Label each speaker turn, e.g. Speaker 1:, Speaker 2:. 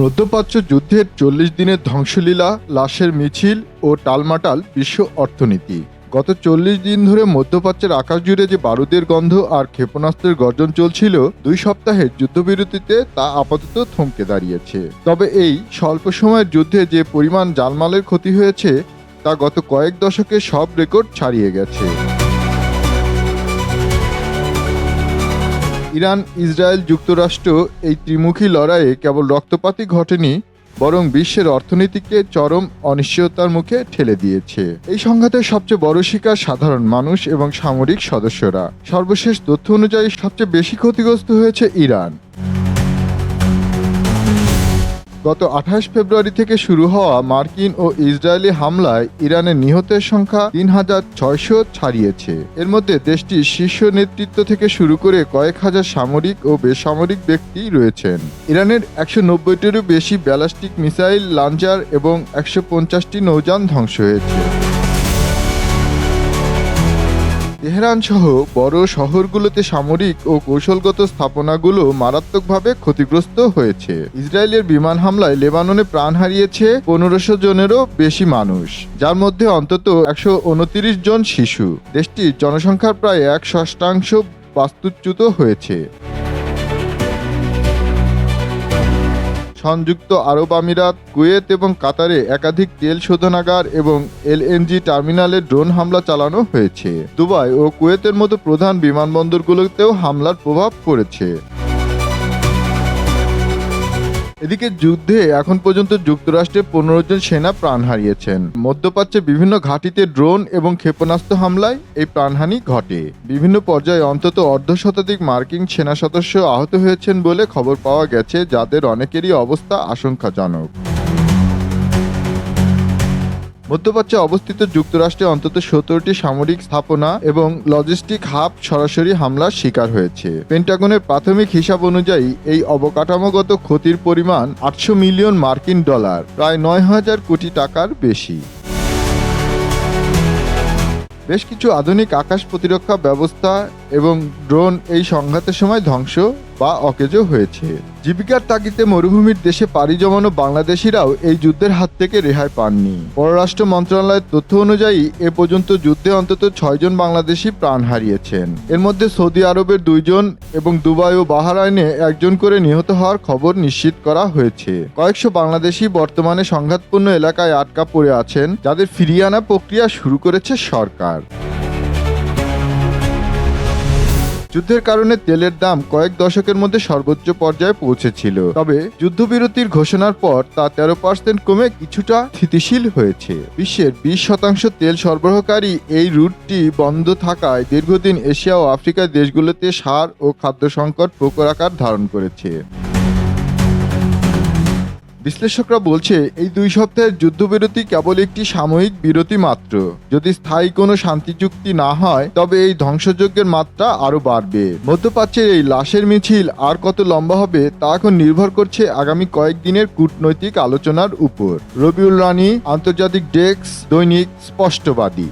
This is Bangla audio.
Speaker 1: মধ্যপ্রাচ্য যুদ্ধের ৪০ দিনের ধ্বংসলীলা, লাশের মিছিল ও টালমাটাল বিশ্ব অর্থনীতি। গত ৪০ দিন ধরে মধ্যপ্রাচ্যের আকাশ জুড়ে যে বারুদের গন্ধ আর ক্ষেপণাস্ত্রের গর্জন চলছিল, ২ সপ্তাহের যুদ্ধবিরতিতে তা আপাতত থমকে দাঁড়িয়েছে। তবে এই স্বল্প সময়ের যুদ্ধে যে পরিমাণ জানমালের ক্ষতি হয়েছে তা গত কয়েক দশকে সব রেকর্ড ছাড়িয়ে গেছে। ইরান, ইসরায়েল, যুক্তরাষ্ট্র এই ত্রিমুখী লড়াইয়ে কেবল রক্তপাতই ঘটেনি, বরং বিশ্বের অর্থনীতিকে চরম অনিশ্চয়তার মুখে ঠেলে দিয়েছে। এই সংঘাতের সবচেয়ে বড় শিকার সাধারণ মানুষ এবং সামরিক সদস্যরা। সর্বশেষ তথ্য অনুযায়ী সবচেয়ে বেশি ক্ষতিগ্রস্ত হয়েছে ইরান। গত ২৮ ফেব্রুয়ারি থেকে শুরু হওয়া মার্কিন ও ইসরায়েলি হামলায় ইরানের নিহতের সংখ্যা ৩,৬০০ ছাড়িয়েছে। এর মধ্যে দেশটির শীর্ষ নেতৃত্ব থেকে শুরু করে কয়েক হাজার সামরিক ও বেসামরিক ব্যক্তি রয়েছেন। ইরানের ১৯০টিরও বেশি ব্যালিস্টিক মিসাইল, লঞ্চার এবং ১৫০টি নৌযান ধ্বংস হয়েছে। তেহরান সহ বড় শহরগুলোতে সামরিক ও কৌশলগত স্থাপনাগুলো মারাত্মকভাবে ক্ষতিগ্রস্ত হয়েছে। ইসরায়েলের বিমান হামলায় লেবাননে প্রাণ হারিয়েছে ১৫০০ জনেরও বেশি মানুষ, যার মধ্যে অন্তত ১২৯ জন শিশু। দেশটির জনসংখ্যার প্রায় ১/৬ বাস্তুচ্যুত হয়েছে। সংযুক্ত আরব আমিরাত, কুয়েত এবং কাতারে একাধিক তেল শোধনাগার এবং এলএনজি টার্মিনালে ড্রোন হামলা চালানো হয়েছে। দুবাই ও কুয়েতের মতো প্রধান বিমানবন্দরগুলোতেও হামলার প্রভাব পড়েছে। এদিকে যুদ্ধে এখন পর্যন্ত যুক্তরাষ্ট্রের ১৫ জন সেনা প্রাণ হারিয়েছেন। মধ্যপ্রাচ্যে বিভিন্ন ঘাঁটিতে ড্রোন এবং ক্ষেপণাস্ত্র হামলায় এই প্রাণহানি ঘটে। বিভিন্ন পর্যায়ে অন্তত অর্ধশতাধিক মার্কিন সেনা সদস্য আহত হয়েছেন বলে খবর পাওয়া গেছে, যাদের অনেকেরই অবস্থা আশঙ্কাজনক। মধ্যপ্রাচ্যে অবস্থিত যুক্তরাষ্ট্রে অন্তত ১৭টি সামরিক স্থাপনা এবং লজিস্টিক হাব সরাসরি হামলার শিকার হয়েছে। পেন্টাগনের প্রাথমিক হিসাব অনুযায়ী এই অবকাঠামোগত ক্ষতির পরিমাণ ৮০০ মিলিয়ন মার্কিন ডলার, প্রায় ৯,০০০ কোটি টাকার বেশি। বেশ কিছু আধুনিক আকাশ প্রতিরক্ষা ব্যবস্থা এবং ড্রোন এই সংঘাতের সময় ধ্বংস বা অকেজো হয়েছে। জীবিকার তাগিদে মরুভূমির দেশে পাড়ি জমানো বাংলাদেশিরাও এই যুদ্ধের হাত থেকে রেহাই পাননি। পররাষ্ট্র মন্ত্রণালয়ের তথ্য অনুযায়ী এ পর্যন্ত যুদ্ধে অন্তত ৬ জন বাংলাদেশি প্রাণ হারিয়েছেন। এর মধ্যে সৌদি আরবের ২ জন এবং দুবাই ও বাহরাইনে ১ জন করে নিহত হওয়ার খবর নিশ্চিত করা হয়েছে। কয়েকশো বাংলাদেশি বর্তমানে সংঘাতপূর্ণ এলাকায় আটকা পড়ে আছেন, যাদের ফিরিয়ে আনা প্রক্রিয়া শুরু করেছে সরকার। যুদ্ধের কারণে তেলের দাম কয়েক দশকের মধ্যে সর্বোচ্চ পর্যায়ে পৌঁছেছিল, তবে যুদ্ধবিরতির ঘোষণার পর তা ১৩% কমে কিছুটা স্থিতিশীল হয়েছে। বিশ্বের ২০% তেল সরবরাহকারী এই রুটটি বন্ধ থাকায় দীর্ঘদিন এশিয়া ও আফ্রিকার দেশগুলোতে সার ও খাদ্য সংকট প্রখর আকার ধারণ করেছে। বিশ্লেষকরা বলছে, এই ২ সপ্তাহের যুদ্ধবিরতি কেবল একটি সাময়িক বিরতি মাত্র। যদি স্থায়ী কোনো শান্তি চুক্তি না হয়, তবে এই ধ্বংসযজ্ঞের মাত্রা আরও বাড়বে। মধ্যপ্রাচ্যের এই লাশের মিছিল আর কত লম্বা হবে তা এখন নির্ভর করছে আগামী কয়েকদিনের কূটনৈতিক আলোচনার উপর। রবিউল রানী, আন্তর্জাতিক ডেস্ক, দৈনিক স্পষ্টবাদী।